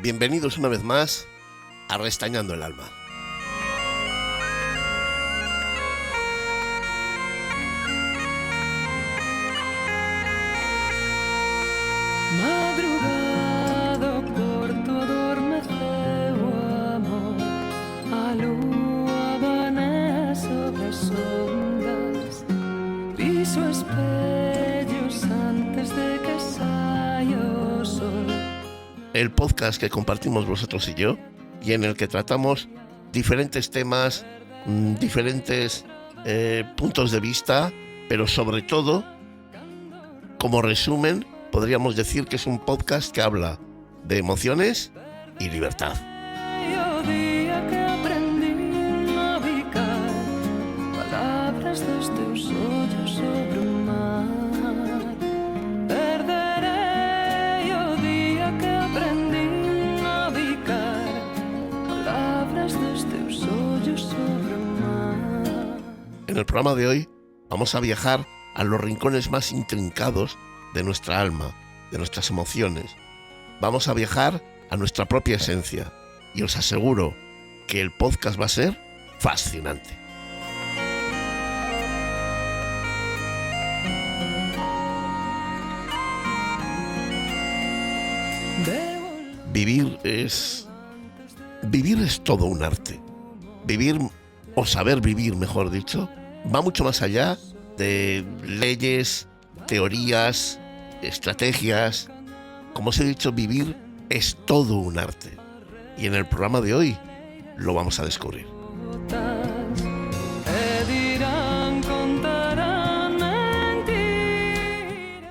Bienvenidos una vez más a Restañando el Alma. Madrugado por tu adormeceu o amor, a lúa bane sobre as ondas, piso espellos antes de que saia o sol. El podcast que compartimos vosotros y yo, y en el que tratamos diferentes temas, diferentes puntos de vista, pero sobre todo, como resumen, podríamos decir que es un podcast que habla de emociones y libertad. O día que aprendí a navegar, palabras dos teus ollos sobre o mar. Perderei o día que aprendí a navegar, palabras dos teus ollos sobre o mar. En el programa de hoy vamos a viajar a los rincones más intrincados de nuestra alma, de nuestras emociones. Vamos a viajar a nuestra propia esencia y os aseguro que el podcast va a ser fascinante. Vivir es todo un arte. Vivir, o saber vivir, mejor dicho, va mucho más allá de leyes, teorías, estrategias. Como os he dicho, vivir es todo un arte. Y en el programa de hoy lo vamos a descubrir.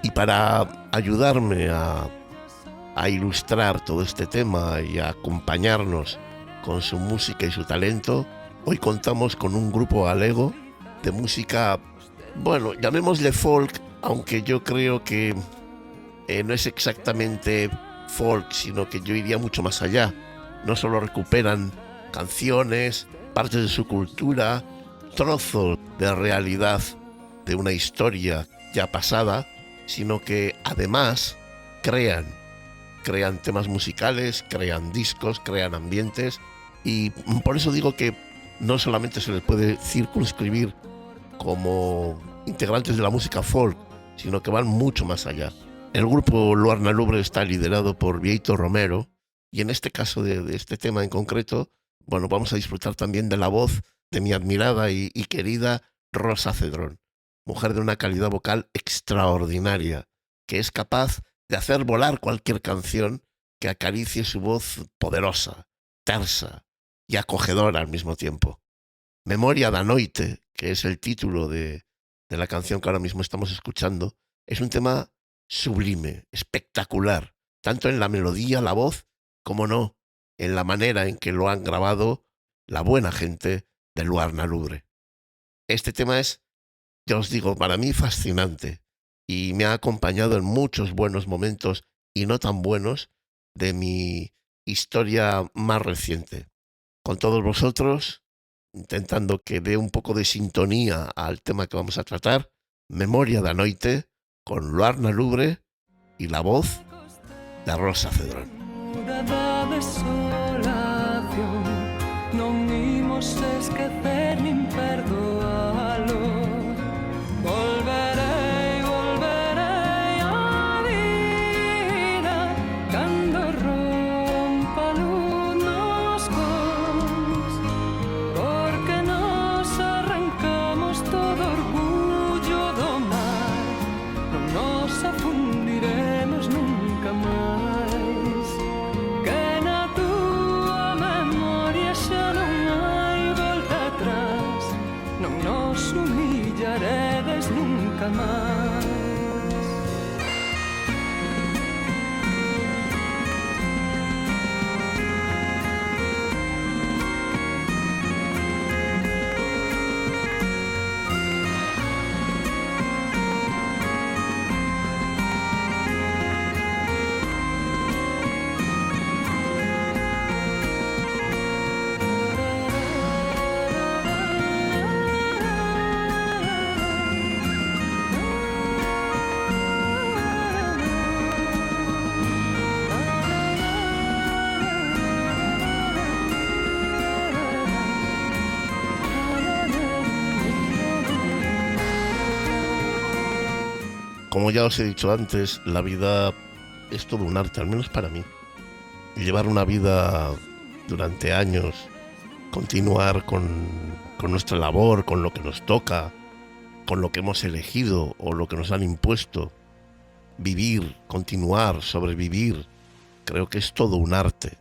Y para ayudarme a ilustrar todo este tema y a acompañarnos con su música y su talento, hoy contamos con un grupo galego de música, bueno, llamémosle folk, aunque yo creo que no es exactamente folk, sino que yo iría mucho más allá. No solo recuperan canciones, partes de su cultura, trozos de realidad de una historia ya pasada, sino que además crean temas musicales, crean discos, crean ambientes, y por eso digo que no solamente se les puede circunscribir como integrantes de la música folk, sino que van mucho más allá. El grupo Luar na Lubre está liderado por Bieito Romero, y en este caso de este tema en concreto, bueno, vamos a disfrutar también de la voz de mi admirada y querida Rosa Cedrón, mujer de una calidad vocal extraordinaria, que es capaz de hacer volar cualquier canción que acaricie su voz poderosa, tersa y acogedora al mismo tiempo. Memoria da Noite, que es el título de la canción que ahora mismo estamos escuchando, es un tema sublime, espectacular, tanto en la melodía, la voz, como no, en la manera en que lo han grabado la buena gente de Luar na Lubre. Este tema es, ya os digo, para mí fascinante y me ha acompañado en muchos buenos momentos y no tan buenos de mi historia más reciente. Con todos vosotros, intentando que dé un poco de sintonía al tema que vamos a tratar, Memoria da Noite, con Luar na Lubre y la voz de Rosa Cedrón. Da desolación, non imos esquecer nin perdoalo. Volverei á vida cando rompa a luz nos cons, porque nos arrancamos todo orgullo do mar, non nos afundiremos nunca máis. Que na túa memoria xa non hai volta atrás, non Como ya os he dicho antes, la vida es todo un arte, al menos para mí. Llevar una vida durante años, continuar con nuestra labor, con lo que nos toca, con lo que hemos elegido o lo que nos han impuesto, vivir, continuar, sobrevivir, creo que es todo un arte.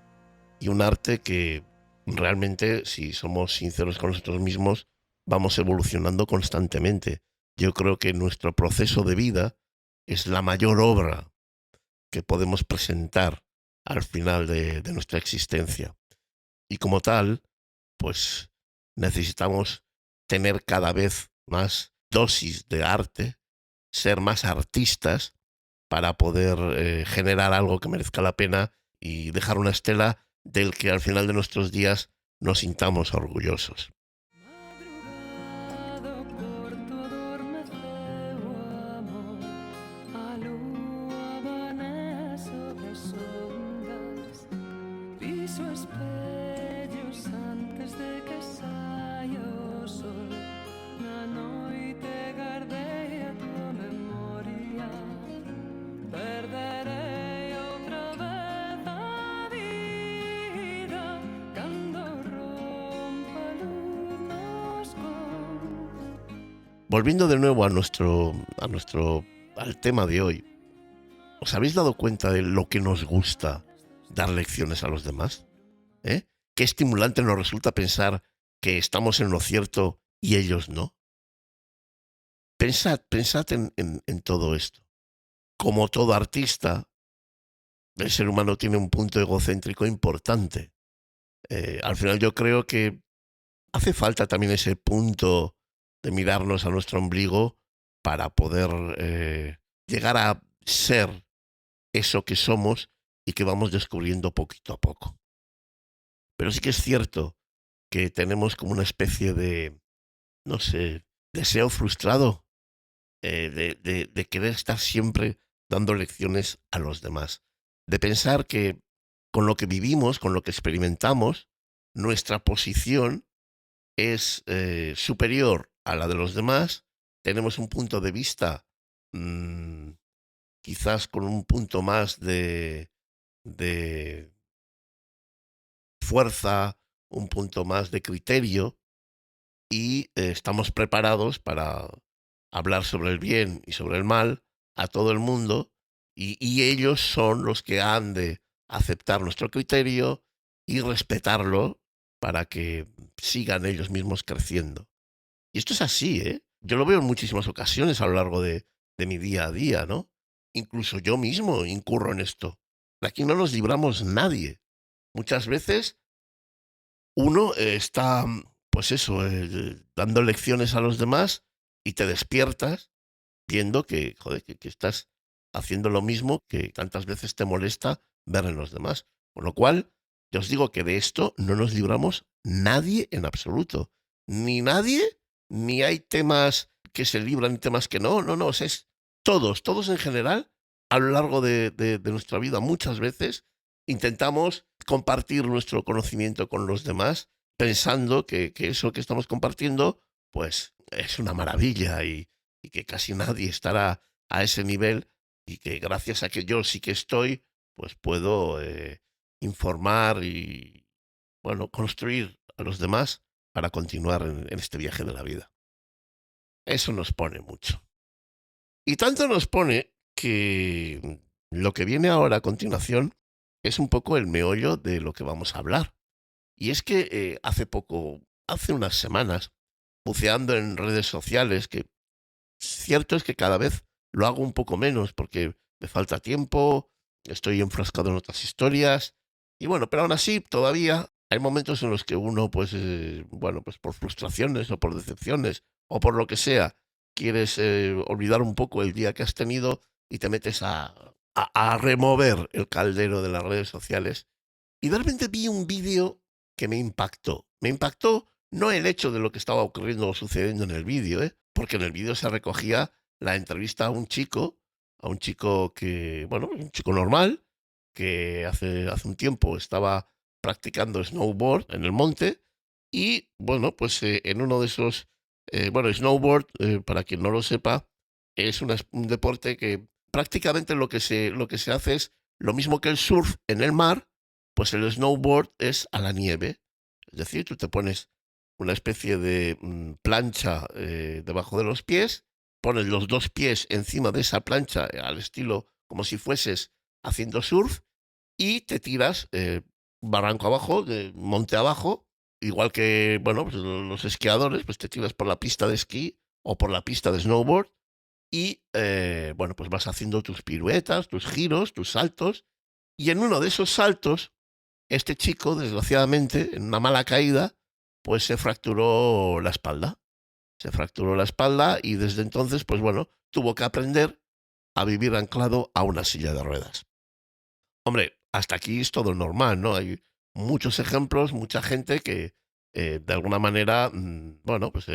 Y un arte que realmente, si somos sinceros con nosotros mismos, vamos evolucionando constantemente. Yo creo que nuestro proceso de vida es la mayor obra que podemos presentar al final de nuestra existencia. Y como tal, pues necesitamos tener cada vez más dosis de arte, ser más artistas para poder generar algo que merezca la pena y dejar una estela del que al final de nuestros días nos sintamos orgullosos. Madrugado por tu adormeceu o amor, a lúa abané sobre as ondas, piso espellos antes de que saia o sol, na noite guardei a tua memoria, perderei outra vez a vida, cando rompa a luz nos Volviendo de nuevo al tema de hoy, ¿os habéis dado cuenta de lo que nos gusta dar lecciones a los demás? ¿Eh? ¿Qué estimulante nos resulta pensar que estamos en lo cierto y ellos no? Pensad en todo esto. Como todo artista, el ser humano tiene un punto egocéntrico importante. Al final yo creo que hace falta también ese punto de mirarnos a nuestro ombligo para poder llegar a ser eso que somos y que vamos descubriendo poquito a poco. Pero sí que es cierto que tenemos como una especie de, no sé, deseo frustrado de querer estar siempre dando lecciones a los demás. De pensar que con lo que vivimos, con lo que experimentamos, nuestra posición es superior a la de los demás, tenemos un punto de vista mm, quizás con un punto más de fuerza, un punto más de criterio y estamos preparados para hablar sobre el bien y sobre el mal a todo el mundo y ellos son los que han de aceptar nuestro criterio y respetarlo para que sigan ellos mismos creciendo. Y esto es así, ¿eh? Yo lo veo en muchísimas ocasiones a lo largo de mi día a día, ¿no? Incluso yo mismo incurro en esto. De aquí no nos libramos nadie. Muchas veces uno está, pues eso, dando lecciones a los demás y te despiertas viendo que, joder, que estás haciendo lo mismo que tantas veces te molesta ver en los demás. Con lo cual, yo os digo que de esto no nos libramos nadie en absoluto. Ni nadie, ni hay temas que se libran y temas que no. No, no, o sea, es todos en general, a lo largo de nuestra vida, muchas veces intentamos compartir nuestro conocimiento con los demás, pensando que eso que estamos compartiendo, pues es una maravilla y que casi nadie estará a ese nivel y que gracias a que yo sí que estoy, pues puedo informar y, bueno, construir a los demás para continuar en este viaje de la vida. Eso nos pone mucho. Y tanto nos pone que lo que viene ahora a continuación es un poco el meollo de lo que vamos a hablar. Y es que hace unas semanas, buceando en redes sociales, que cierto es que cada vez lo hago un poco menos porque me falta tiempo, estoy enfrascado en otras historias, y bueno, pero aún así todavía hay momentos en los que uno, pues, bueno, pues por frustraciones o por decepciones o por lo que sea, quieres olvidar un poco el día que has tenido y te metes a remover el caldero de las redes sociales. Y de repente vi un vídeo que me impactó. Me impactó no el hecho de lo que estaba ocurriendo o sucediendo en el vídeo, porque en el vídeo se recogía la entrevista a un chico que, bueno, un chico normal, que hace un tiempo estaba practicando snowboard en el monte y, bueno, pues en uno de esos, bueno, snowboard, para quien no lo sepa, es un deporte que prácticamente lo que se hace es lo mismo que el surf en el mar, pues el snowboard es a la nieve. Es decir, tú te pones una especie de plancha debajo de los pies, pones los dos pies encima de esa plancha al estilo como si fueses haciendo surf y te tiras barranco abajo, monte abajo, igual que, bueno, pues los esquiadores, pues te tiras por la pista de esquí o por la pista de snowboard y, bueno, pues vas haciendo tus piruetas, tus giros, tus saltos, y en uno de esos saltos, este chico, desgraciadamente, en una mala caída, pues se fracturó la espalda. Se fracturó la espalda y desde entonces, pues bueno, tuvo que aprender a vivir anclado a una silla de ruedas. Hombre, hasta aquí es todo normal, ¿no? Hay muchos ejemplos, mucha gente que de alguna manera, bueno, pues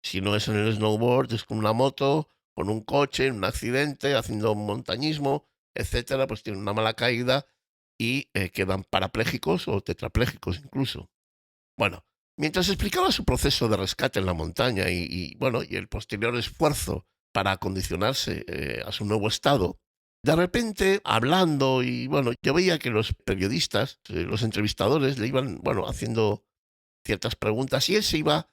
si no es en el snowboard, es con una moto, con un coche, en un accidente, haciendo montañismo, etcétera, pues tienen una mala caída y quedan parapléjicos o tetraplégicos incluso. Bueno, mientras explicaba su proceso de rescate en la montaña bueno, y el posterior esfuerzo para acondicionarse a su nuevo estado, de repente, hablando y bueno, yo veía que los periodistas, los entrevistadores le iban, bueno, haciendo ciertas preguntas y él se iba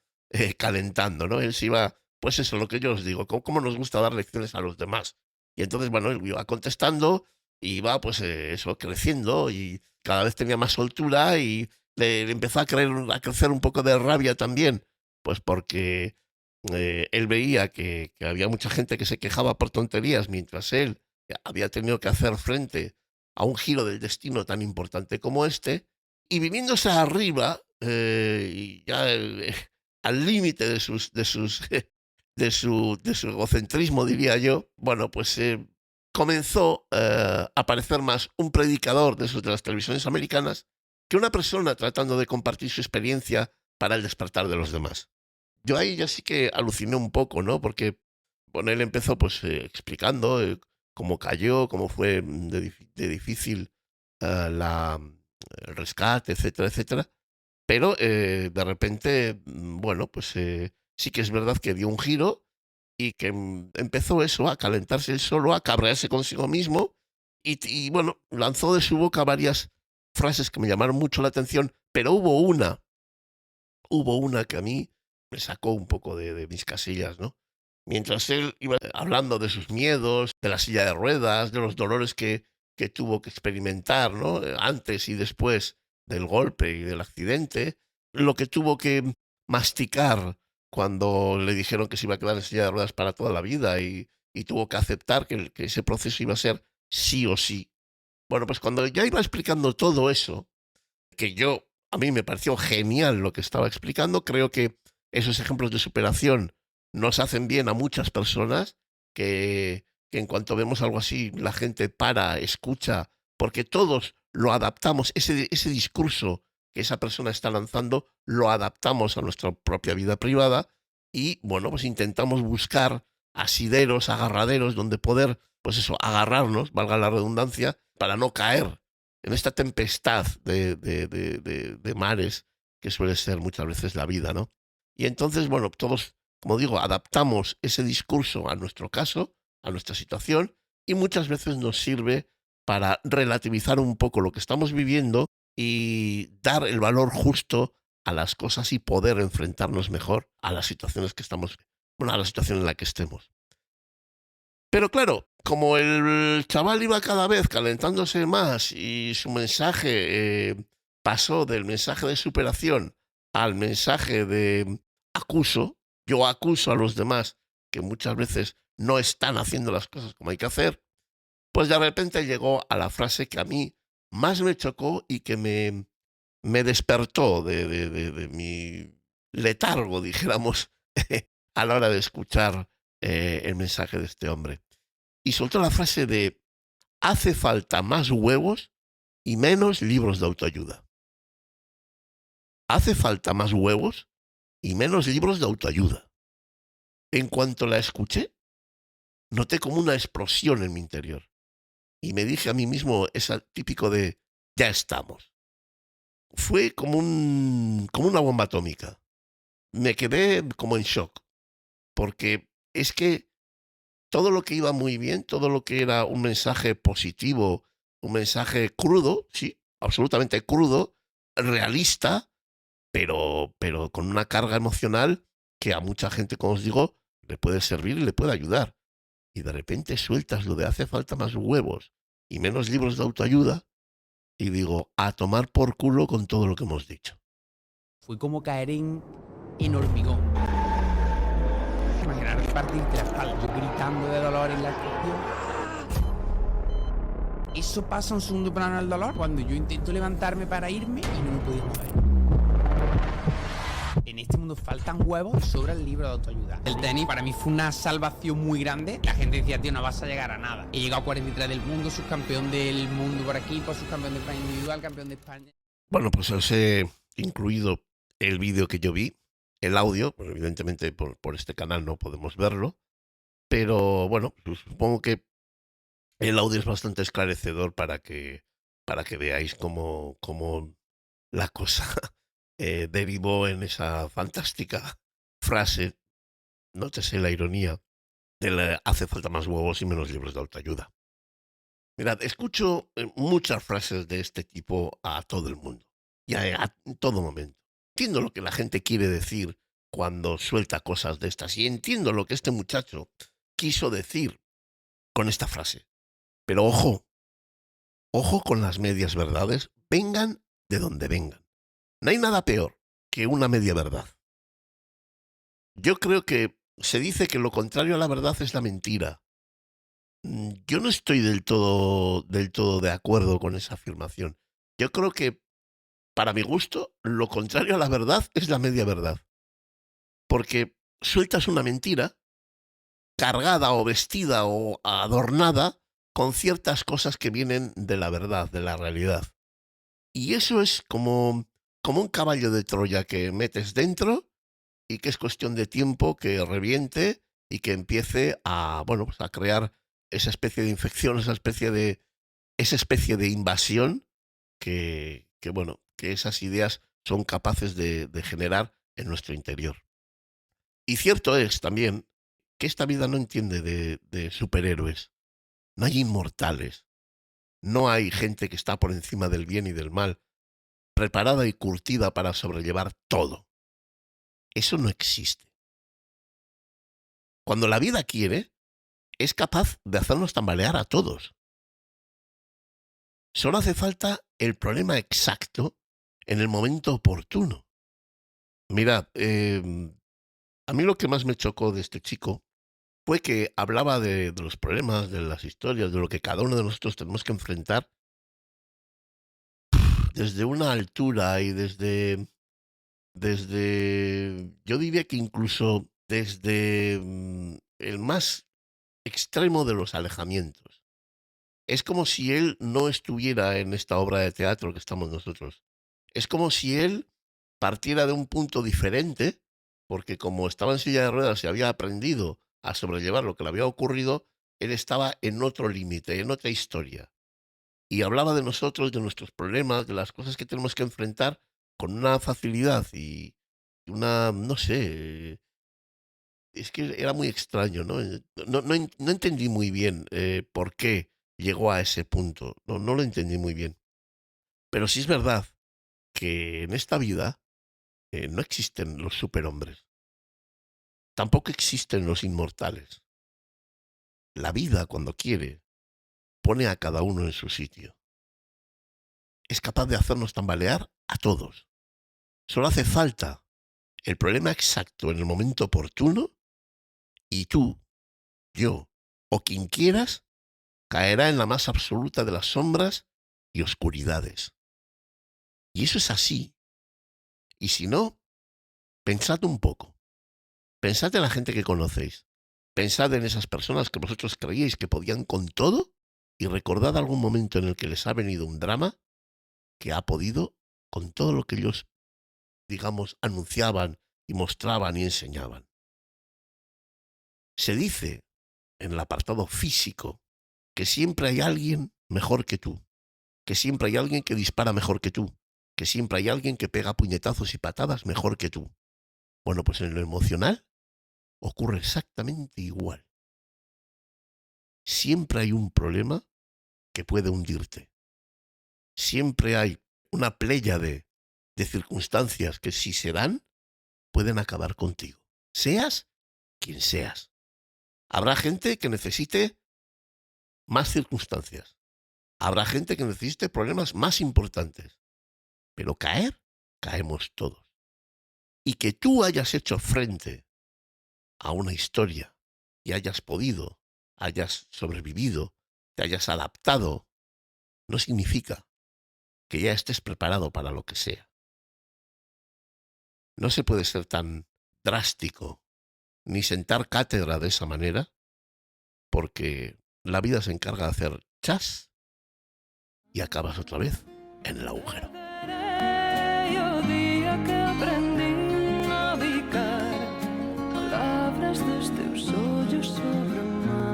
calentando, ¿no? Él se iba, pues eso, lo que yo os digo, cómo nos gusta dar lecciones a los demás. Y entonces, bueno, él iba contestando y iba, pues eso, creciendo y cada vez tenía más soltura y le empezó a crecer un poco de rabia también, pues porque él veía que había mucha gente que se quejaba por tonterías mientras él había tenido que hacer frente a un giro del destino tan importante como este, y viniéndose arriba, y ya al límite de su egocentrismo, diría yo, bueno, pues comenzó a parecer más un predicador de esos de las televisiones americanas que una persona tratando de compartir su experiencia para el despertar de los demás. Yo ahí ya sí que aluciné un poco, ¿no? Porque, bueno, él empezó pues explicando cómo cayó, cómo fue de difícil el rescate, etcétera, etcétera. Pero de repente, bueno, pues sí que es verdad que dio un giro y que empezó eso, a calentarse él solo, a cabrearse consigo mismo y bueno, lanzó de su boca varias frases que me llamaron mucho la atención, pero hubo una que a mí me sacó un poco de mis casillas, ¿no? Mientras él iba hablando de sus miedos, de la silla de ruedas, de los dolores que tuvo que experimentar, ¿no? Antes y después del golpe y del accidente, lo que tuvo que masticar cuando le dijeron que se iba a quedar en silla de ruedas para toda la vida y tuvo que aceptar que ese proceso iba a ser sí o sí. Bueno, pues cuando ya iba explicando todo eso, que a mí me pareció genial lo que estaba explicando. Creo que esos ejemplos de superación nos hacen bien a muchas personas, que en cuanto vemos algo así, la gente para, escucha, porque todos lo adaptamos, ese discurso que esa persona está lanzando, lo adaptamos a nuestra propia vida privada y, bueno, pues intentamos buscar asideros, agarraderos, donde poder, pues eso, agarrarnos, valga la redundancia, para no caer en esta tempestad de mares que suele ser muchas veces la vida, ¿no? Y entonces, bueno, todos, como digo, adaptamos ese discurso a nuestro caso, a nuestra situación, y muchas veces nos sirve para relativizar un poco lo que estamos viviendo y dar el valor justo a las cosas y poder enfrentarnos mejor a las situaciones que estamos, bueno, a la situación en la que estemos. Pero claro, como el chaval iba cada vez calentándose más y su mensaje pasó del mensaje de superación al mensaje de acuso, yo acuso a los demás que muchas veces no están haciendo las cosas como hay que hacer, pues de repente llegó a la frase que a mí más me chocó y que me despertó de mi letargo, dijéramos, a la hora de escuchar el mensaje de este hombre. Y soltó la frase de, hace falta más huevos y menos libros de autoayuda. Hace falta más huevos y menos libros de autoayuda. En cuanto la escuché, noté como una explosión en mi interior. Y me dije a mí mismo, esa típico de, ya estamos. Fue como una bomba atómica. Me quedé como en shock, porque es que todo lo que iba muy bien, todo lo que era un mensaje positivo, un mensaje crudo, sí, absolutamente crudo, realista, pero con una carga emocional que a mucha gente, como os digo, le puede servir y le puede ayudar. Y de repente sueltas lo de hace falta más huevos y menos libros de autoayuda y digo, a tomar por culo con todo lo que hemos dicho. Fue como caer en hormigón. Imaginar partirte la espalda, yo gritando de dolor en la estación. Eso pasa en segundo plano al dolor cuando yo intento levantarme para irme y no me podía mover. En este mundo faltan huevos y sobra el libro de autoayuda. El tenis para mí fue una salvación muy grande. La gente decía, tío, no vas a llegar a nada. He llegado a 43 del mundo, subcampeón del mundo por equipo, subcampeón de España individual, campeón de España. Bueno, pues os he incluido el vídeo que yo vi, el audio, pues evidentemente por este canal no podemos verlo, pero bueno, pues supongo que el audio es bastante esclarecedor para que veáis cómo la cosa derivó en esa fantástica frase, nótese la ironía, de hace falta más huevos y menos libros de autoayuda. Mirad, escucho muchas frases de este tipo a todo el mundo y en todo momento. Entiendo lo que la gente quiere decir cuando suelta cosas de estas y entiendo lo que este muchacho quiso decir con esta frase. Pero ojo, ojo con las medias verdades, vengan de donde vengan. No hay nada peor que una media verdad. Yo creo que se dice que lo contrario a la verdad es la mentira. Yo no estoy del todo de acuerdo con esa afirmación. Yo creo que, para mi gusto, lo contrario a la verdad es la media verdad. Porque sueltas una mentira cargada o vestida o adornada con ciertas cosas que vienen de la verdad, de la realidad. Y eso es como un caballo de Troya que metes dentro y que es cuestión de tiempo que reviente y que empiece a, bueno, pues a crear esa especie de infección, esa especie de invasión bueno, que esas ideas son capaces de generar en nuestro interior. Y cierto es también que esta vida no entiende de superhéroes. No hay inmortales. No hay gente que está por encima del bien y del mal, preparada y curtida para sobrellevar todo. Eso no existe. Cuando la vida quiere, es capaz de hacernos tambalear a todos. Solo hace falta el problema exacto en el momento oportuno. Mirad, a mí lo que más me chocó de este chico fue que hablaba de los problemas, de las historias, de lo que cada uno de nosotros tenemos que enfrentar desde una altura y yo diría que incluso desde el más extremo de los alejamientos. Es como si él no estuviera en esta obra de teatro que estamos nosotros. Es como si él partiera de un punto diferente, porque como estaba en silla de ruedas y había aprendido a sobrellevar lo que le había ocurrido, él estaba en otro límite, en otra historia. Y hablaba de nosotros, de nuestros problemas, de las cosas que tenemos que enfrentar con una facilidad y una, no sé, es que era muy extraño, ¿no? No entendí muy bien por qué llegó a ese punto, no lo entendí muy bien. Pero sí es verdad que en esta vida no existen los superhombres, tampoco existen los inmortales. La vida, cuando quiere, pone a cada uno en su sitio. Es capaz de hacernos tambalear a todos. Solo hace falta el problema exacto en el momento oportuno y tú, yo o quien quieras caerá en la más absoluta de las sombras y oscuridades. Y eso es así. Y si no, pensad un poco. Pensad en la gente que conocéis. Pensad en esas personas que vosotros creíais que podían con todo y recordad algún momento en el que les ha venido un drama que ha podido con todo lo que ellos, digamos, anunciaban y mostraban y enseñaban. Se dice en el apartado físico que siempre hay alguien mejor que tú, que siempre hay alguien que dispara mejor que tú, que siempre hay alguien que pega puñetazos y patadas mejor que tú. Bueno, pues en lo emocional ocurre exactamente igual. siempre hay un problema que puede hundirte. Siempre hay una pléyade de circunstancias que, si se dan, pueden acabar contigo. Seas quien seas. Habrá gente que necesite más circunstancias. Habrá gente que necesite problemas más importantes. Pero caer, caemos todos. Y que tú hayas hecho frente a una historia y hayas podido, hayas sobrevivido, te hayas adaptado, no significa que ya estés preparado para lo que sea. No se puede ser tan drástico ni sentar cátedra de esa manera, porque la vida se encarga de hacer chas y acabas otra vez en el agujero. O día que aprendín a bicar palabras dos teus ollos sobre o mar.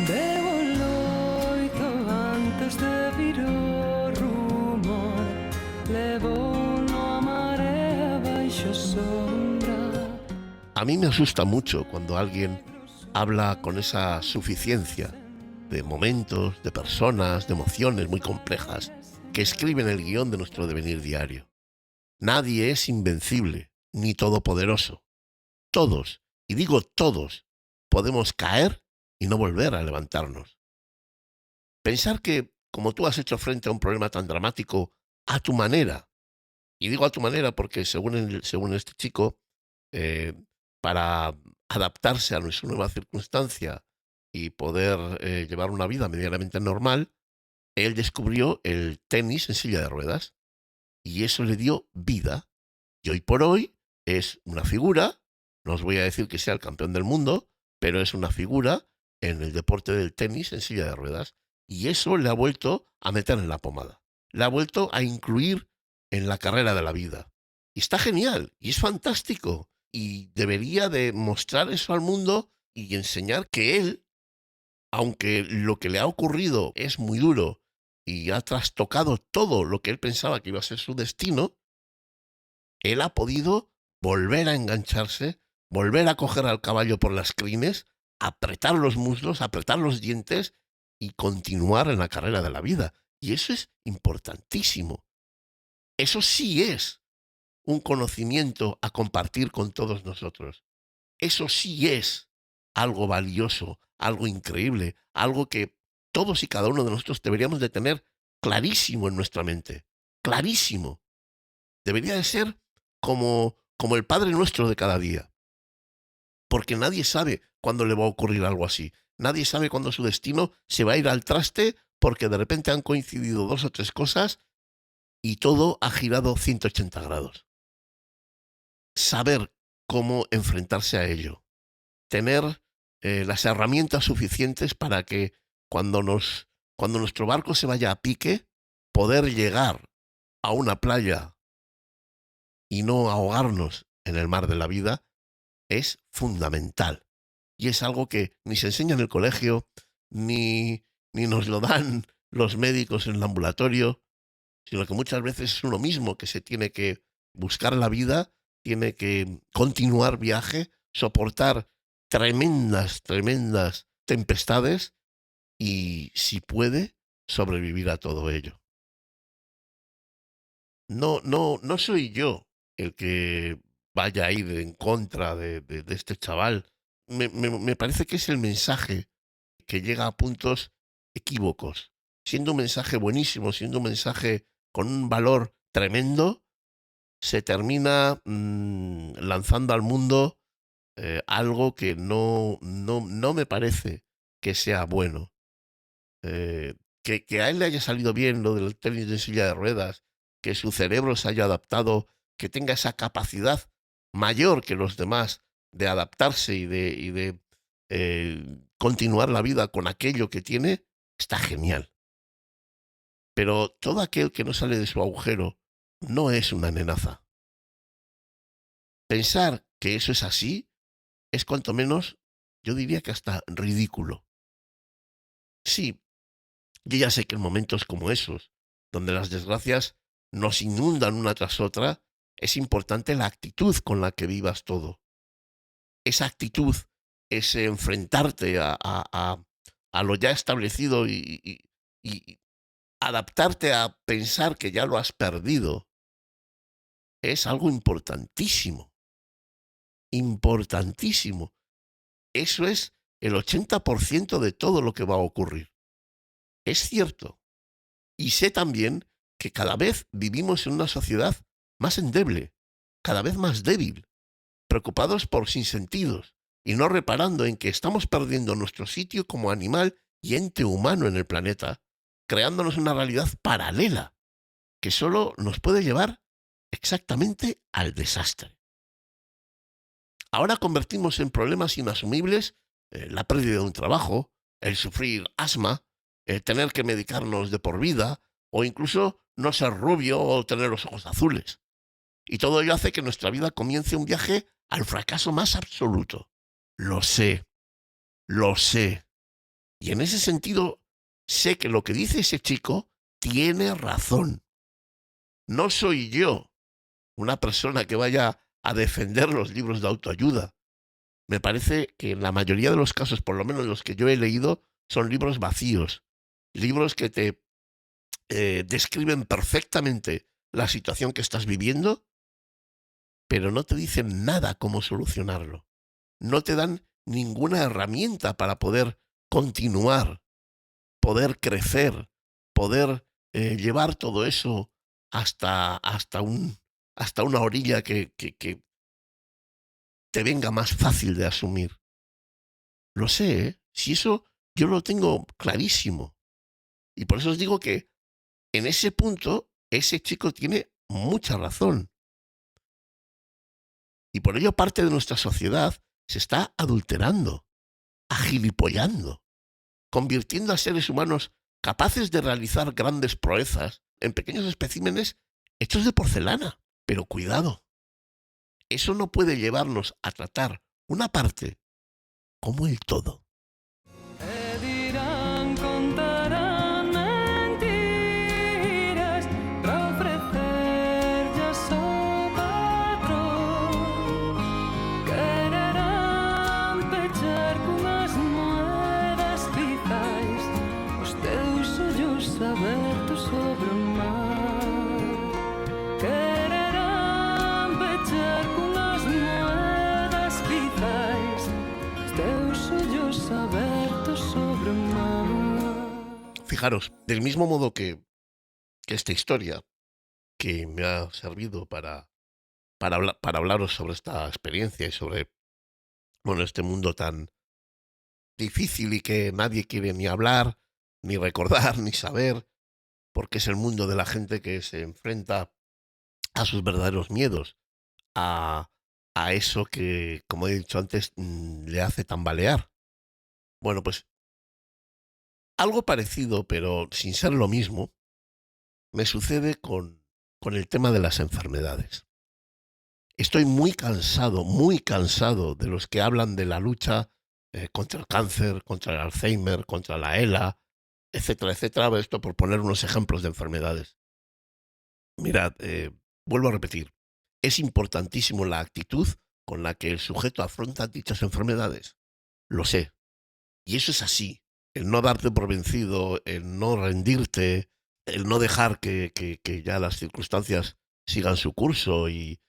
Bebo loito antes de vir o rumor. Levo no a marea baixo sombra. A mí me asusta mucho cuando alguien habla con esa suficiencia de momentos, de personas, de emociones muy complejas que escriben el guión de nuestro devenir diario. Nadie es invencible ni todopoderoso. Todos, y digo todos, podemos caer y no volver a levantarnos. Pensar que, como tú has hecho frente a un problema tan dramático a tu manera, y digo a tu manera porque según este chico, para adaptarse a su nueva circunstancia y poder llevar una vida medianamente normal, él descubrió el tenis en silla de ruedas y eso le dio vida. Y hoy por hoy es una figura, no os voy a decir que sea el campeón del mundo, pero es una figura en el deporte del tenis en silla de ruedas. Y eso le ha vuelto a meter en la pomada. Le ha vuelto a incluir en la carrera de la vida. Y está genial, y es fantástico. Y debería de mostrar eso al mundo y enseñar que él, aunque lo que le ha ocurrido es muy duro y ha trastocado todo lo que él pensaba que iba a ser su destino, él ha podido volver a engancharse, volver a coger al caballo por las crines, apretar los muslos, apretar los dientes y continuar en la carrera de la vida. Y eso es importantísimo. Eso sí es un conocimiento a compartir con todos nosotros. Eso sí es algo valioso, algo increíble, algo que todos y cada uno de nosotros deberíamos de tener clarísimo en nuestra mente. Clarísimo. Debería de ser como el Padre Nuestro de cada día. Porque nadie sabe cuándo le va a ocurrir algo así. Nadie sabe cuándo su destino se va a ir al traste porque de repente han coincidido 2 o 3 cosas y todo ha girado 180 grados. Saber cómo enfrentarse a ello. Tener las herramientas suficientes para que cuando nuestro barco se vaya a pique, poder llegar a una playa y no ahogarnos en el mar de la vida es fundamental. Y es algo que ni se enseña en el colegio, ni nos lo dan los médicos en el ambulatorio, sino que muchas veces es uno mismo que se tiene que buscar la vida, tiene que continuar viaje, soportar tremendas tempestades y, si puede, sobrevivir a todo ello. No soy yo el que vaya a ir en contra de este chaval. Me parece que es el mensaje que llega a puntos equívocos. Siendo un mensaje buenísimo, siendo un mensaje con un valor tremendo, se termina lanzando al mundo algo que no me parece que sea bueno. Que a él le haya salido bien lo del tenis de silla de ruedas, que su cerebro se haya adaptado, que tenga esa capacidad mayor que los demás de adaptarse y de continuar la vida con aquello que tiene, está genial. Pero todo aquel que no sale de su agujero no es una nenaza. Pensar que eso es así es cuanto menos, yo diría que hasta ridículo. Sí, yo ya sé que en momentos como esos, donde las desgracias nos inundan una tras otra, es importante la actitud con la que vivas todo. Esa actitud, ese enfrentarte a lo ya establecido y adaptarte a pensar que ya lo has perdido, es algo importantísimo, importantísimo. Eso es el 80% de todo lo que va a ocurrir. Es cierto. Y sé también que cada vez vivimos en una sociedad más endeble, cada vez más débil, preocupados por sinsentidos y no reparando en que estamos perdiendo nuestro sitio como animal y ente humano en el planeta, creándonos una realidad paralela que solo nos puede llevar exactamente al desastre. Ahora convertimos en problemas inasumibles la pérdida de un trabajo, el sufrir asma, el tener que medicarnos de por vida o incluso no ser rubio o tener los ojos azules. Y todo ello hace que nuestra vida comience un viaje al fracaso más absoluto. Lo sé, lo sé. Y en ese sentido, sé que lo que dice ese chico tiene razón. No soy yo una persona que vaya a defender los libros de autoayuda. Me parece que en la mayoría de los casos, por lo menos los que yo he leído, son libros vacíos. Libros que te describen perfectamente la situación que estás viviendo, pero no te dicen nada cómo solucionarlo. No te dan ninguna herramienta para poder continuar, poder crecer, poder llevar todo eso hasta una orilla que te venga más fácil de asumir. Lo sé, ¿eh? Si eso yo lo tengo clarísimo. Y por eso os digo que en ese punto ese chico tiene mucha razón. Y por ello parte de nuestra sociedad se está adulterando, agilipollando, convirtiendo a seres humanos capaces de realizar grandes proezas en pequeños especímenes hechos de porcelana. Pero cuidado, eso no puede llevarnos a tratar una parte como el todo. Te dirán, contarán mentiras para ofrecerlle a seu patrón. Quererán pechar cunhas moedas quizais os teus ollos abertos sobre o mar. Quererán pechar cunhas moedas quizais os teus ollos abertos sobre o mar. Fijaros, del mismo modo que esta historia que me ha servido para hablaros sobre esta experiencia y sobre este mundo tan difícil y que nadie quiere ni hablar, ni recordar, ni saber, porque es el mundo de la gente que se enfrenta a sus verdaderos miedos, a, a eso que, como he dicho antes, le hace tambalear. Bueno, pues algo parecido, pero sin ser lo mismo, me sucede con el tema de las enfermedades. Estoy muy cansado de los que hablan de la lucha contra el cáncer, contra el Alzheimer, contra la ELA, etcétera, etcétera. Esto por poner unos ejemplos de enfermedades. Mirad, vuelvo a repetir, es importantísimo la actitud con la que el sujeto afronta dichas enfermedades. Lo sé. Y eso es así. El no darte por vencido, el no rendirte, el no dejar que ya las circunstancias sigan su curso y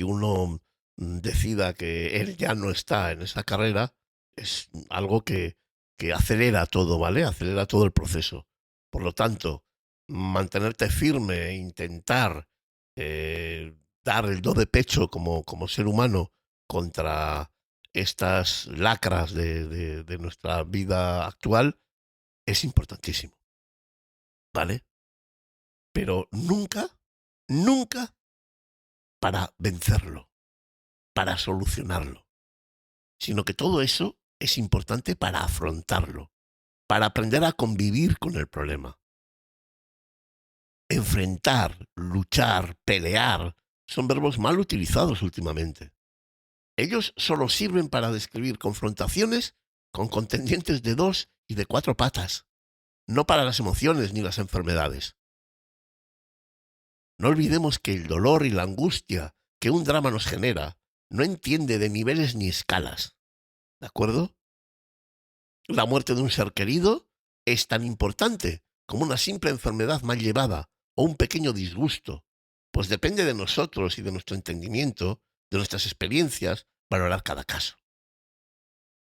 uno decida que él ya no está en esa carrera, es algo que acelera todo, ¿vale? Acelera todo el proceso. Por lo tanto, mantenerte firme e intentar dar el do de pecho como ser humano contra estas lacras de nuestra vida actual es importantísimo, ¿vale? Pero nunca, nunca para vencerlo, para solucionarlo, sino que todo eso es importante para afrontarlo, para aprender a convivir con el problema. Enfrentar, luchar, pelear, son verbos mal utilizados últimamente. Ellos solo sirven para describir confrontaciones con contendientes de 2 y de 4 patas, no para las emociones ni las enfermedades. No olvidemos que el dolor y la angustia que un drama nos genera no entiende de niveles ni escalas. ¿De acuerdo? La muerte de un ser querido es tan importante como una simple enfermedad mal llevada o un pequeño disgusto, pues depende de nosotros y de nuestro entendimiento, de nuestras experiencias, valorar cada caso.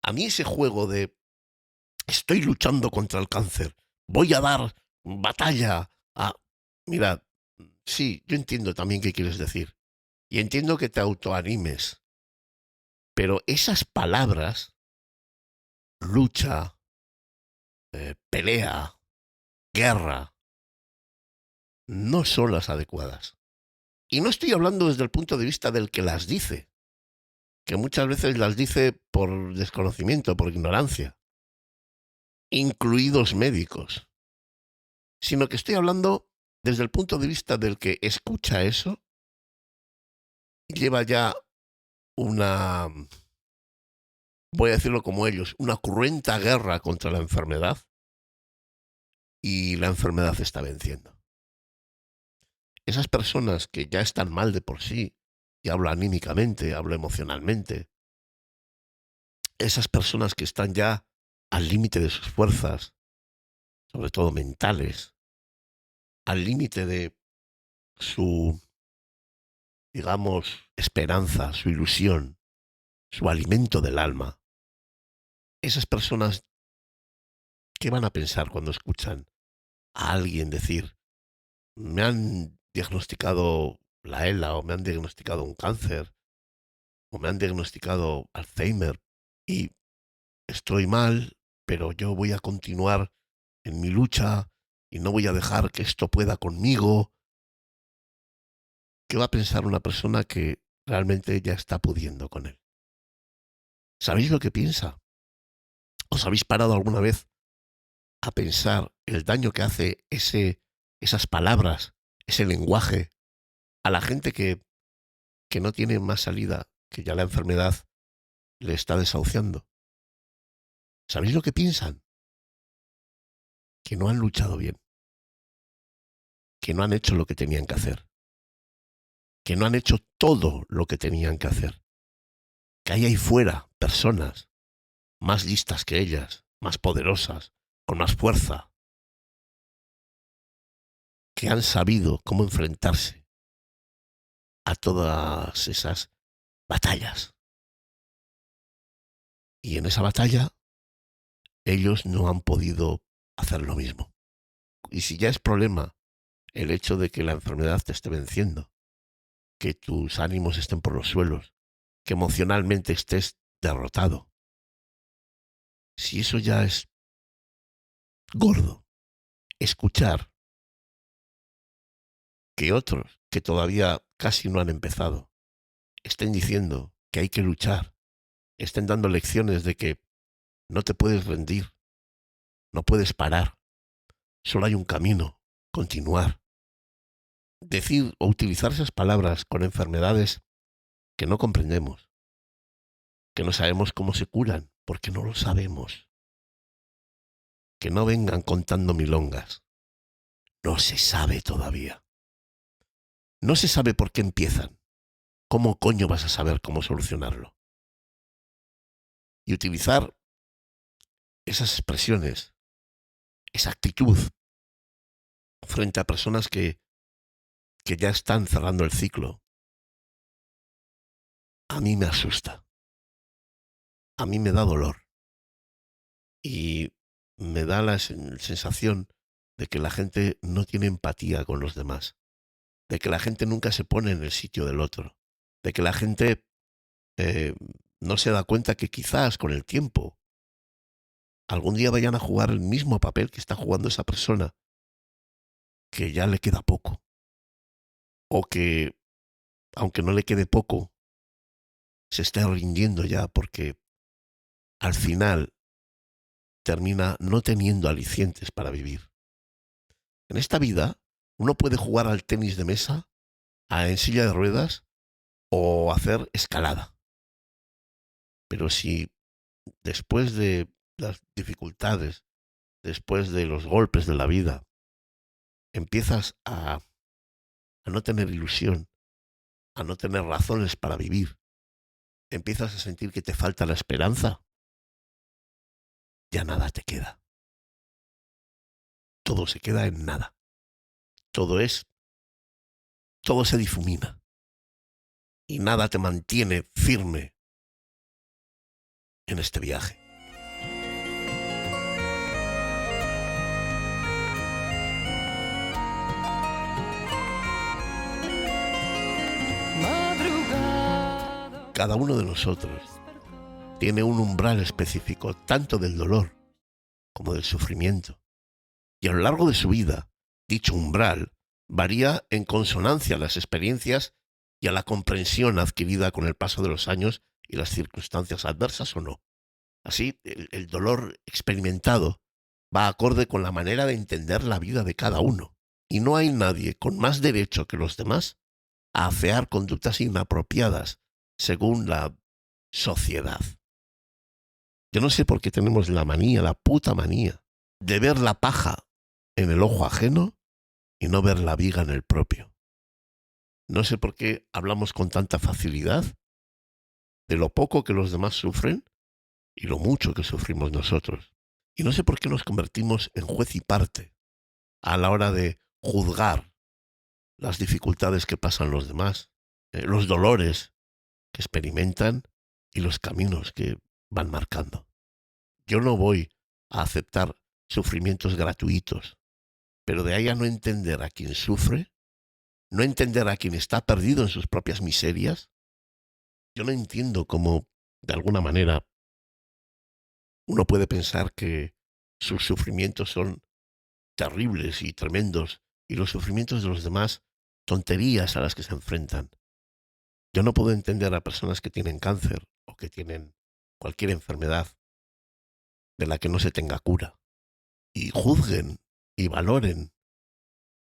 A mí ese juego de estoy luchando contra el cáncer, voy a dar batalla a... Mira, sí, yo entiendo también qué quieres decir. Y entiendo que te autoanimes. Pero esas palabras, lucha, pelea, guerra, no son las adecuadas. Y no estoy hablando desde el punto de vista del que las dice, que muchas veces las dice por desconocimiento, por ignorancia, incluidos médicos, sino que estoy hablando desde el punto de vista del que escucha eso y lleva ya una, voy a decirlo como ellos, una cruenta guerra contra la enfermedad y la enfermedad está venciendo. Esas personas que ya están mal de por sí, y hablo anímicamente, hablo emocionalmente, esas personas que están ya al límite de sus fuerzas, sobre todo mentales, al límite de su, digamos, esperanza, su ilusión, su alimento del alma, esas personas, ¿qué van a pensar cuando escuchan a alguien decir, me han diagnosticado la ELA o me han diagnosticado un cáncer o me han diagnosticado Alzheimer y estoy mal, pero yo voy a continuar en mi lucha y no voy a dejar que esto pueda conmigo? ¿Qué va a pensar una persona que realmente ya está pudiendo con él? ¿Sabéis lo que piensa? ¿Os habéis parado alguna vez a pensar el daño que hace esas palabras, ese lenguaje, a la gente que no tiene más salida, que ya la enfermedad le está desahuciando? ¿Sabéis lo que piensan? Que no han luchado bien, que no han hecho lo que tenían que hacer, que no han hecho todo lo que tenían que hacer, que hay ahí fuera personas más listas que ellas, más poderosas, con más fuerza, que han sabido cómo enfrentarse a todas esas batallas. Y en esa batalla ellos no han podido hacer lo mismo. Y si ya es problema el hecho de que la enfermedad te esté venciendo, que tus ánimos estén por los suelos, que emocionalmente estés derrotado, si eso ya es gordo, escuchar que otros que todavía casi no han empezado estén diciendo que hay que luchar, estén dando lecciones de que no te puedes rendir, no puedes parar, solo hay un camino, continuar. Decir o utilizar esas palabras con enfermedades que no comprendemos, que no sabemos cómo se curan, porque no lo sabemos. Que no vengan contando milongas. No se sabe todavía. No se sabe por qué empiezan. ¿Cómo coño vas a saber cómo solucionarlo? Y utilizar esas expresiones, esa actitud frente a personas que ya están cerrando el ciclo, a mí me asusta. A mí me da dolor. Y me da la sensación de que la gente no tiene empatía con los demás, de que la gente nunca se pone en el sitio del otro, de que la gente no se da cuenta que quizás con el tiempo algún día vayan a jugar el mismo papel que está jugando esa persona, que ya le queda poco, o que, aunque no le quede poco, se esté rindiendo ya porque al final termina no teniendo alicientes para vivir. En esta vida, uno puede jugar al tenis de mesa, en silla de ruedas o hacer escalada. Pero si después de las dificultades, después de los golpes de la vida, empiezas a no tener ilusión, a no tener razones para vivir, empiezas a sentir que te falta la esperanza, ya nada te queda. Todo se queda en nada. Todo se difumina. Y nada te mantiene firme en este viaje. Cada uno de nosotros tiene un umbral específico, tanto del dolor como del sufrimiento. Y a lo largo de su vida, dicho umbral varía en consonancia a las experiencias y a la comprensión adquirida con el paso de los años y las circunstancias adversas o no. Así, el dolor experimentado va acorde con la manera de entender la vida de cada uno. Y no hay nadie con más derecho que los demás a afear conductas inapropiadas según la sociedad. Yo no sé por qué tenemos la manía, la puta manía, de ver la paja en el ojo ajeno y no ver la viga en el propio. No sé por qué hablamos con tanta facilidad de lo poco que los demás sufren y lo mucho que sufrimos nosotros. Y no sé por qué nos convertimos en juez y parte a la hora de juzgar las dificultades que pasan los demás, los dolores que experimentan y los caminos que van marcando. Yo no voy a aceptar sufrimientos gratuitos, pero de ahí a no entender a quien sufre, no entender a quien está perdido en sus propias miserias, yo no entiendo cómo, de alguna manera, uno puede pensar que sus sufrimientos son terribles y tremendos y los sufrimientos de los demás tonterías a las que se enfrentan. Yo no puedo entender a personas que tienen cáncer o que tienen cualquier enfermedad de la que no se tenga cura y juzguen y valoren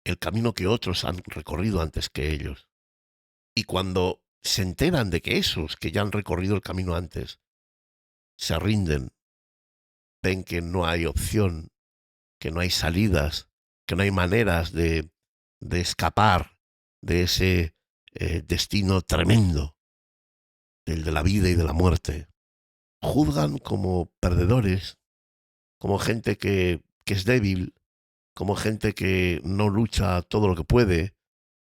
el camino que otros han recorrido antes que ellos. Y cuando se enteran de que esos que ya han recorrido el camino antes se rinden, ven que no hay opción, que no hay salidas, que no hay maneras de escapar de ese destino tremendo, el de la vida y de la muerte. Juzgan como perdedores, como gente que es débil, como gente que no lucha todo lo que puede,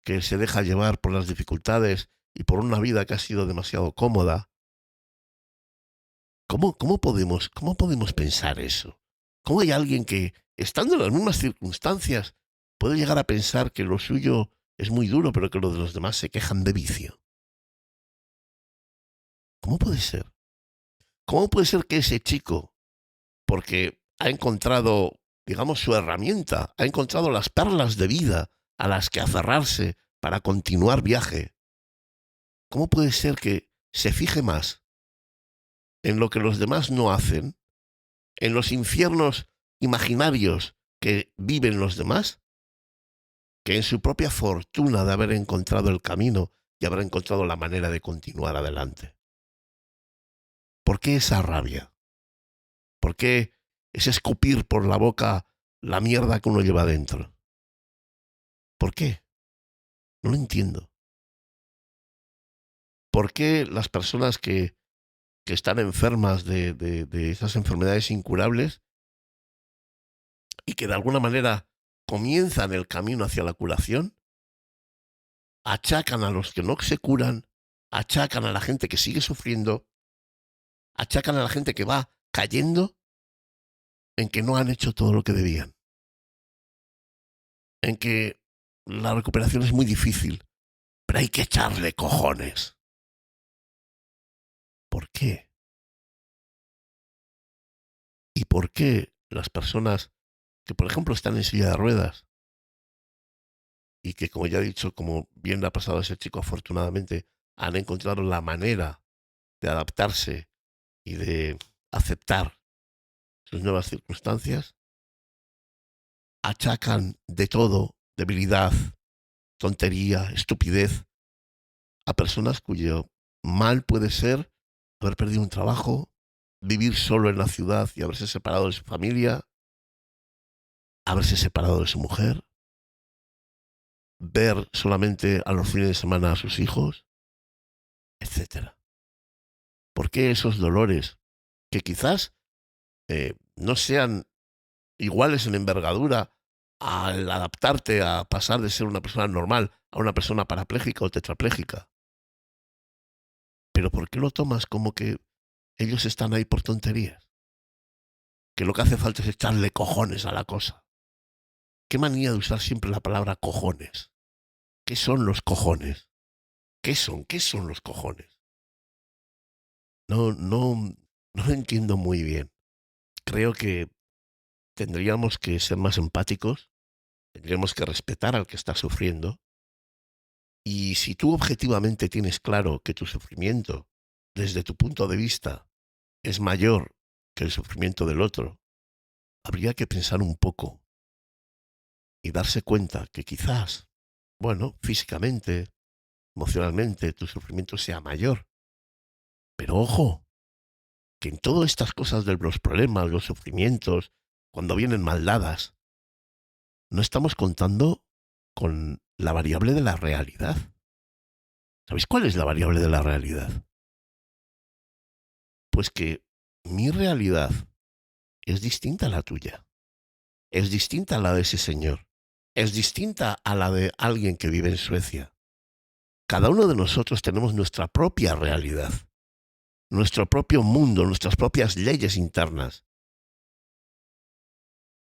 que se deja llevar por las dificultades y por una vida que ha sido demasiado cómoda. ¿Cómo podemos pensar eso? ¿Cómo hay alguien que, estando en las mismas circunstancias, puede llegar a pensar que lo suyo es muy duro, pero que lo de los demás se quejan de vicio? ¿Cómo puede ser? ¿Cómo puede ser que ese chico, porque ha encontrado, digamos, su herramienta, ha encontrado las perlas de vida a las que aferrarse para continuar viaje, cómo puede ser que se fije más en lo que los demás no hacen, en los infiernos imaginarios que viven los demás, que en su propia fortuna de haber encontrado el camino y haber encontrado la manera de continuar adelante? ¿Por qué esa rabia? ¿Por qué ese escupir por la boca la mierda que uno lleva dentro? ¿Por qué? No lo entiendo. ¿Por qué las personas que están enfermas de esas enfermedades incurables y que de alguna manera comienzan el camino hacia la curación, achacan a los que no se curan, achacan a la gente que sigue sufriendo, achacan a la gente que va cayendo en que no han hecho todo lo que debían, en que la recuperación es muy difícil, pero hay que echarle cojones? ¿Por qué? ¿Y por qué las personas que, por ejemplo, están en silla de ruedas y que, como ya he dicho, como bien le ha pasado a ese chico, afortunadamente, han encontrado la manera de adaptarse y de aceptar sus nuevas circunstancias, achacan de todo, debilidad, tontería, estupidez, a personas cuyo mal puede ser haber perdido un trabajo, vivir solo en la ciudad y haberse separado de su familia, haberse separado de su mujer, ver solamente a los fines de semana a sus hijos, etcétera. ¿Por qué esos dolores que quizás no sean iguales en envergadura al adaptarte a pasar de ser una persona normal a una persona parapléjica o tetrapléjica? Pero ¿por qué lo tomas como que ellos están ahí por tonterías? Que lo que hace falta es echarle cojones a la cosa. ¿Qué manía de usar siempre la palabra cojones? ¿Qué son los cojones? ¿Qué son? ¿Qué son los cojones? No lo entiendo muy bien. Creo que tendríamos que ser más empáticos, tendríamos que respetar al que está sufriendo. Y si tú objetivamente tienes claro que tu sufrimiento, desde tu punto de vista, es mayor que el sufrimiento del otro, habría que pensar un poco y darse cuenta que quizás, bueno, físicamente, emocionalmente, tu sufrimiento sea mayor. Pero ojo, que en todas estas cosas de los problemas, los sufrimientos, cuando vienen mal dadas, no estamos contando con la variable de la realidad. ¿Sabéis cuál es la variable de la realidad? Pues que mi realidad es distinta a la tuya, es distinta a la de ese señor, es distinta a la de alguien que vive en Suecia. Cada uno de nosotros tenemos nuestra propia realidad, nuestro propio mundo, nuestras propias leyes internas.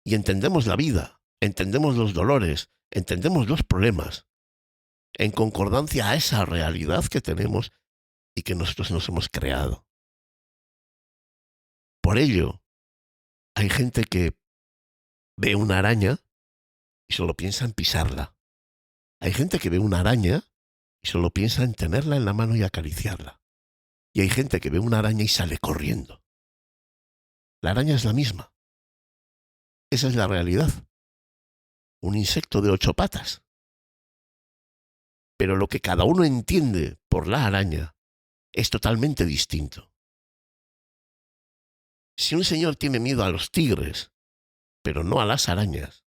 Y entendemos la vida, entendemos los dolores, entendemos los problemas, en concordancia a esa realidad que tenemos y que nosotros nos hemos creado. Por ello, hay gente que ve una araña y solo piensa en pisarla. Hay gente que ve una araña y solo piensa en tenerla en la mano y acariciarla. Y hay gente que ve una araña y sale corriendo. La araña es la misma. Esa es la realidad. Un insecto de 8 patas. Pero lo que cada uno entiende por la araña es totalmente distinto. Si un señor tiene miedo a los tigres, pero no a las arañas,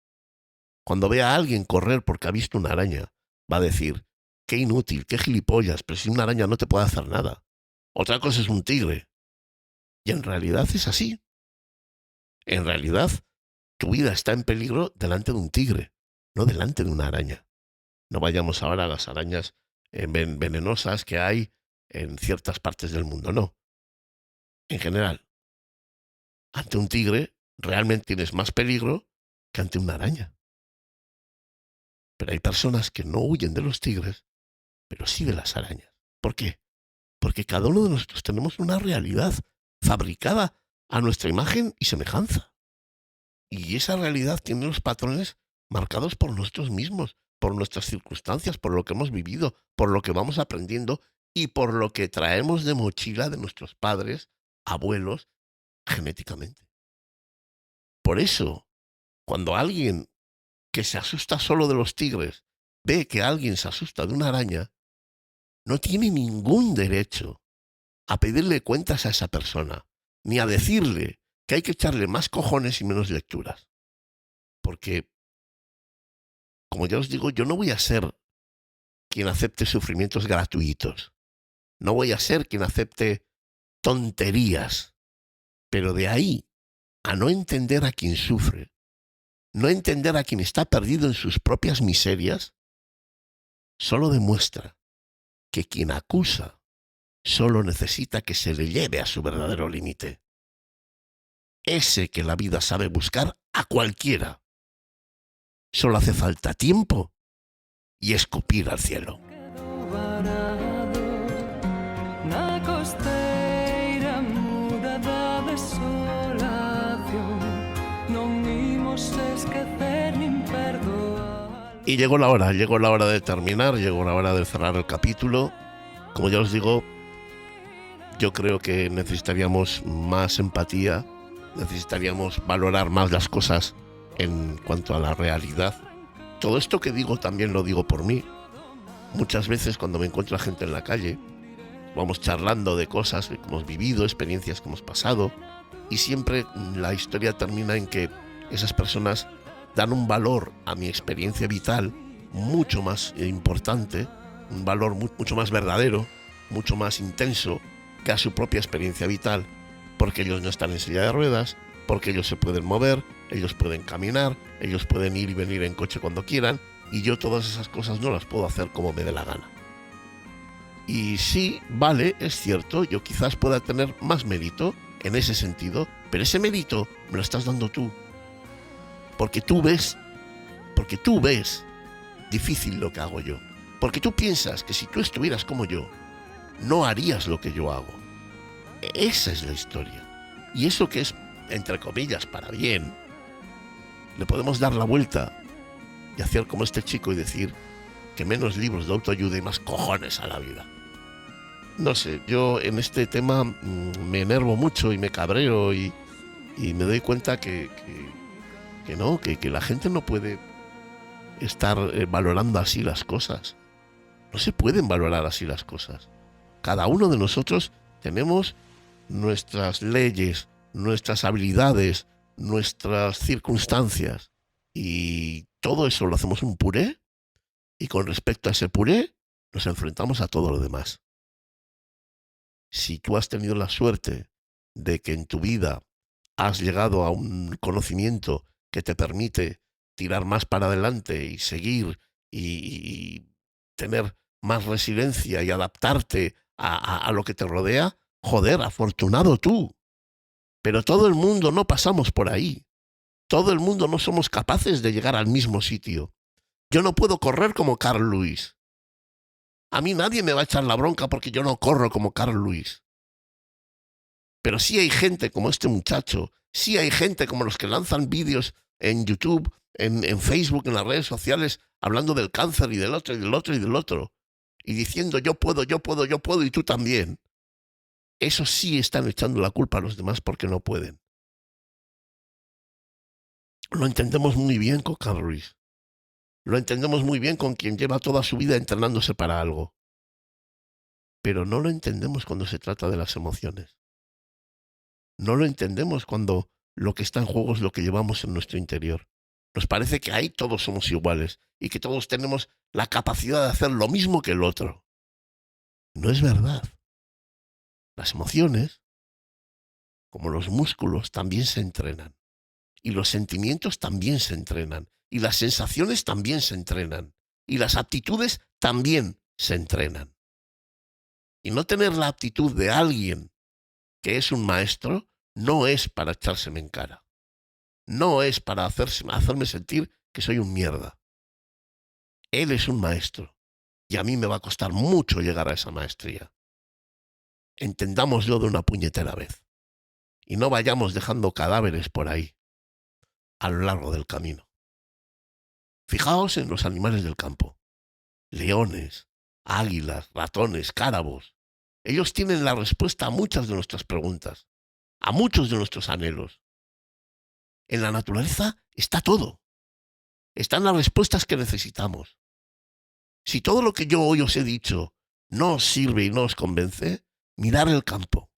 cuando ve a alguien correr porque ha visto una araña, va a decir, qué inútil, qué gilipollas, pero si una araña no te puede hacer nada. Otra cosa es un tigre. Y en realidad es así. En realidad, tu vida está en peligro delante de un tigre, no delante de una araña. No vayamos ahora a las arañas venenosas que hay en ciertas partes del mundo, no. En general, ante un tigre realmente tienes más peligro que ante una araña. Pero hay personas que no huyen de los tigres, pero sí de las arañas. ¿Por qué? Porque cada uno de nosotros tenemos una realidad fabricada a nuestra imagen y semejanza. Y esa realidad tiene los patrones marcados por nosotros mismos, por nuestras circunstancias, por lo que hemos vivido, por lo que vamos aprendiendo y por lo que traemos de mochila de nuestros padres, abuelos, genéticamente. Por eso, cuando alguien que se asusta solo de los tigres ve que alguien se asusta de una araña, no tiene ningún derecho a pedirle cuentas a esa persona, ni a decirle que hay que echarle más cojones y menos lecturas. Porque, como ya os digo, yo no voy a ser quien acepte sufrimientos gratuitos. No voy a ser quien acepte tonterías. Pero de ahí a no entender a quien sufre, no entender a quien está perdido en sus propias miserias, solo demuestra que quien acusa solo necesita que se le lleve a su verdadero límite. Ese que la vida sabe buscar a cualquiera. Solo hace falta tiempo y escupir al cielo. Quedou varado na costeira muda da desolación. Non imos esquecer nin perdoar. Y llegó la hora de terminar, llegó la hora de cerrar el capítulo. Como ya os digo, yo creo que necesitaríamos más empatía, necesitaríamos valorar más las cosas en cuanto a la realidad. Todo esto que digo también lo digo por mí. Muchas veces cuando me encuentro a gente en la calle vamos charlando de cosas que hemos vivido, experiencias que hemos pasado, y siempre la historia termina en que esas personas dan un valor a mi experiencia vital mucho más importante, un valor mucho más verdadero, mucho más intenso que a su propia experiencia vital, porque ellos no están en silla de ruedas, porque ellos se pueden mover, ellos pueden caminar, ellos pueden ir y venir en coche cuando quieran, y yo todas esas cosas no las puedo hacer como me dé la gana. Y sí, vale, es cierto, yo quizás pueda tener más mérito en ese sentido, pero ese mérito me lo estás dando tú. Porque tú ves difícil lo que hago yo. Porque tú piensas que si tú estuvieras como yo, no harías lo que yo hago. Esa es la historia. Y eso que es, entre comillas, para bien, le podemos dar la vuelta y hacer como este chico y decir que menos libros de autoayuda y más cojones a la vida. No sé, yo en este tema me enervo mucho y me cabreo y me doy cuenta que la gente no puede estar valorando así las cosas. No se pueden valorar así las cosas. Cada uno de nosotros tenemos nuestras leyes, nuestras habilidades, nuestras circunstancias, y todo eso lo hacemos un puré, y con respecto a ese puré nos enfrentamos a todo lo demás. Si tú has tenido la suerte de que en tu vida has llegado a un conocimiento que te permite tirar más para adelante y seguir y tener más resiliencia y adaptarte a lo que te rodea, joder, afortunado tú. Pero todo el mundo no pasamos por ahí. Todo el mundo no somos capaces de llegar al mismo sitio. Yo no puedo correr como Carl Lewis. A mí nadie me va a echar la bronca porque yo no corro como Carl Lewis. Pero sí hay gente como este muchacho, sí hay gente como los que lanzan vídeos en YouTube, en Facebook, en las redes sociales, hablando del cáncer y del otro y del otro y del otro, y diciendo yo puedo y tú también. Esos sí están echando la culpa a los demás porque no pueden. Lo entendemos muy bien con Carl Lewis. Lo entendemos muy bien con quien lleva toda su vida entrenándose para algo. Pero no lo entendemos cuando se trata de las emociones. No lo entendemos cuando lo que está en juego es lo que llevamos en nuestro interior. Nos parece que ahí todos somos iguales y que todos tenemos la capacidad de hacer lo mismo que el otro. No es verdad. Las emociones, como los músculos, también se entrenan. Y los sentimientos también se entrenan. Y las sensaciones también se entrenan. Y las aptitudes también se entrenan. Y no tener la aptitud de alguien que es un maestro no es para echárseme en cara. No es para hacerme sentir que soy un mierda. Él es un maestro. Y a mí me va a costar mucho llegar a esa maestría. Entendámoslo de una puñetera vez. Y no vayamos dejando cadáveres por ahí, a lo largo del camino. Fijaos en los animales del campo. Leones, águilas, ratones, cárabos. Ellos tienen la respuesta a muchas de nuestras preguntas, a muchos de nuestros anhelos. En la naturaleza está todo. Están las respuestas que necesitamos. Si todo lo que yo hoy os he dicho no os sirve y no os convence, mirar el campo,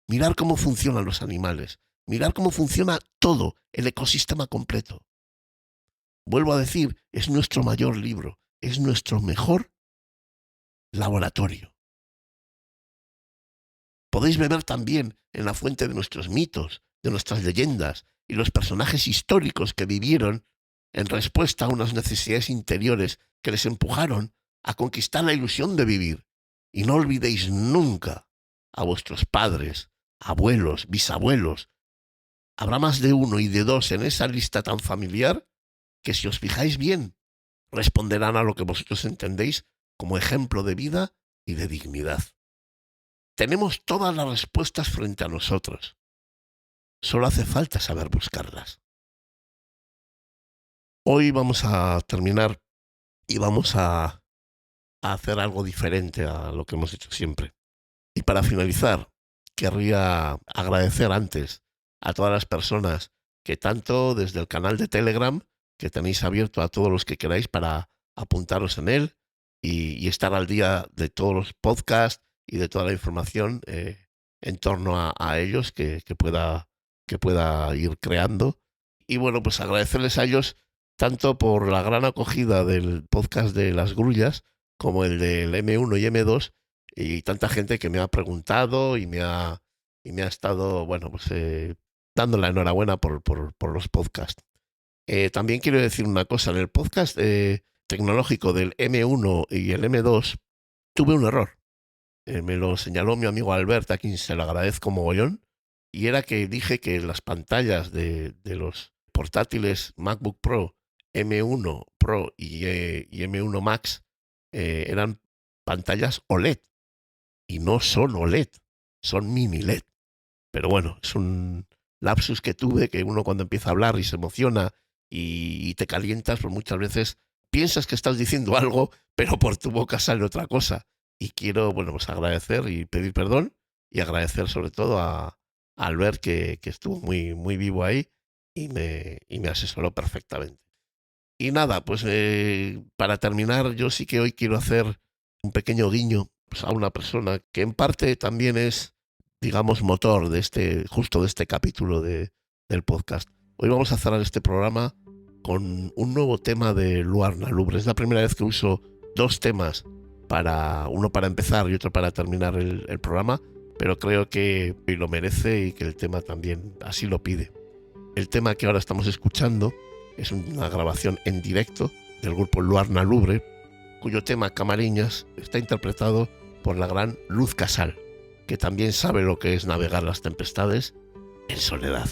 mirar cómo funcionan los animales, mirar cómo funciona todo, el ecosistema completo. Vuelvo a decir, es nuestro mayor libro, es nuestro mejor laboratorio. Podéis beber también en la fuente de nuestros mitos, de nuestras leyendas y los personajes históricos que vivieron en respuesta a unas necesidades interiores que les empujaron a conquistar la ilusión de vivir. Y no olvidéis nunca a vuestros padres, abuelos, bisabuelos. Habrá más de uno y de dos en esa lista tan familiar que, si os fijáis bien, responderán a lo que vosotros entendéis como ejemplo de vida y de dignidad. Tenemos todas las respuestas frente a nosotros. Solo hace falta saber buscarlas. Hoy vamos a terminar y vamos a hacer algo diferente a lo que hemos hecho siempre. Y para finalizar, querría agradecer antes a todas las personas que, tanto desde el canal de Telegram, que tenéis abierto a todos los que queráis para apuntaros en él y estar al día de todos los podcasts y de toda la información en torno a ellos que pueda ir creando. Y bueno, pues agradecerles a ellos tanto por la gran acogida del podcast de Las Grullas como el del M1 y M2 y tanta gente que me ha preguntado y me ha estado, bueno, pues dando la enhorabuena por los podcasts. También quiero decir una cosa, en el podcast tecnológico del M1 y el M2 tuve un error. Me lo señaló mi amigo Albert, a quien se lo agradezco mogollón, y era que dije que las pantallas de los portátiles MacBook Pro, M1 Pro y M1 Max eran pantallas OLED, y no son OLED, son mini LED. Pero bueno, es un lapsus que tuve, que uno cuando empieza a hablar y se emociona y te calientas, pues muchas veces piensas que estás diciendo algo, pero por tu boca sale otra cosa. Y quiero, bueno, pues agradecer y pedir perdón y agradecer sobre todo a Albert que estuvo muy, muy vivo ahí y me asesoró perfectamente. Y nada, pues para terminar, yo sí que hoy quiero hacer un pequeño guiño pues, a una persona que en parte también es, digamos, motor de justo de este capítulo del podcast. Hoy vamos a cerrar este programa con un nuevo tema de Luarna Lubre. Es la primera vez que uso dos temas, uno para empezar y otro para terminar el programa, pero creo que lo merece y que el tema también así lo pide. El tema que ahora estamos escuchando es una grabación en directo del grupo Luarna Lubre, cuyo tema Camariñas está interpretado por la gran Luz Casal, que también sabe lo que es navegar las tempestades en soledad.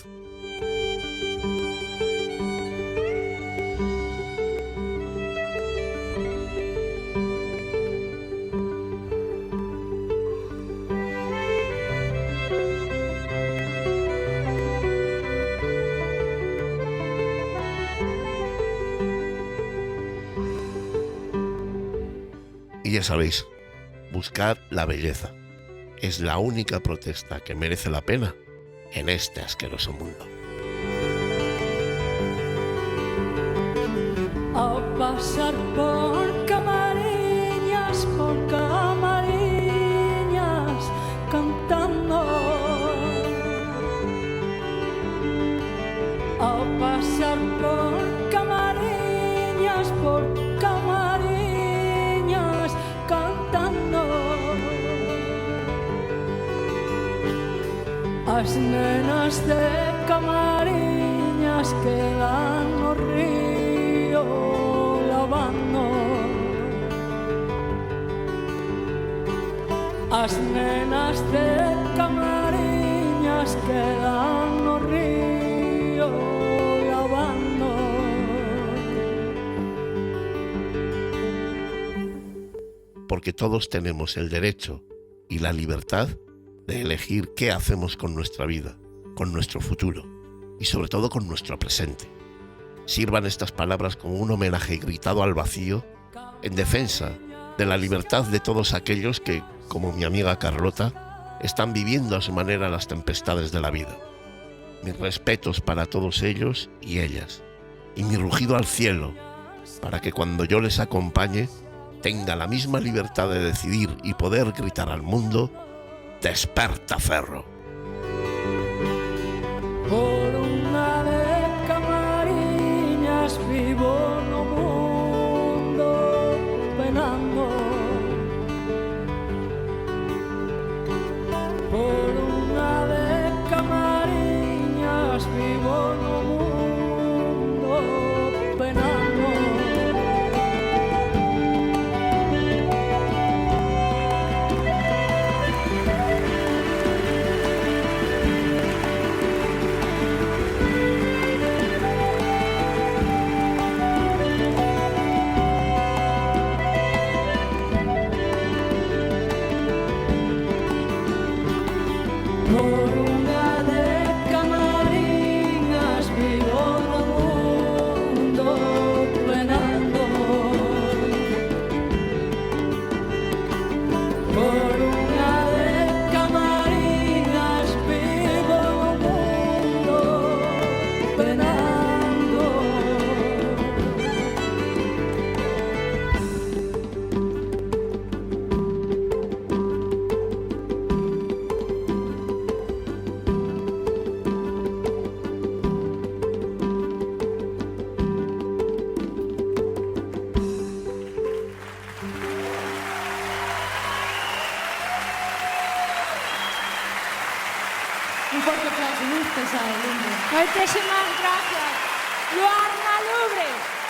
Y ya sabéis, buscad la belleza. Es la única protesta que merece la pena en este asqueroso mundo. A pasar por Camariñas, cantando. A pasar por Camariñas, cantando. As nenas de Camariñas quedan no río lavando. As nenas de Camariñas quedan no río lavando. Porque todos tenemos el derecho y la libertad de elegir qué hacemos con nuestra vida, con nuestro futuro y sobre todo con nuestro presente. Sirvan estas palabras como un homenaje gritado al vacío en defensa de la libertad de todos aquellos que, como mi amiga Carlota, están viviendo a su manera las tempestades de la vida. Mis respetos para todos ellos y ellas, y mi rugido al cielo, para que cuando yo les acompañe tenga la misma libertad de decidir y poder gritar al mundo: ¡Desperta, ferro! Por unha de Camariñas vivo no mundo penando. Por unha de Camariñas vivo no mundo penando. Lumbre. Moitísimas gracias. Luar Malubre.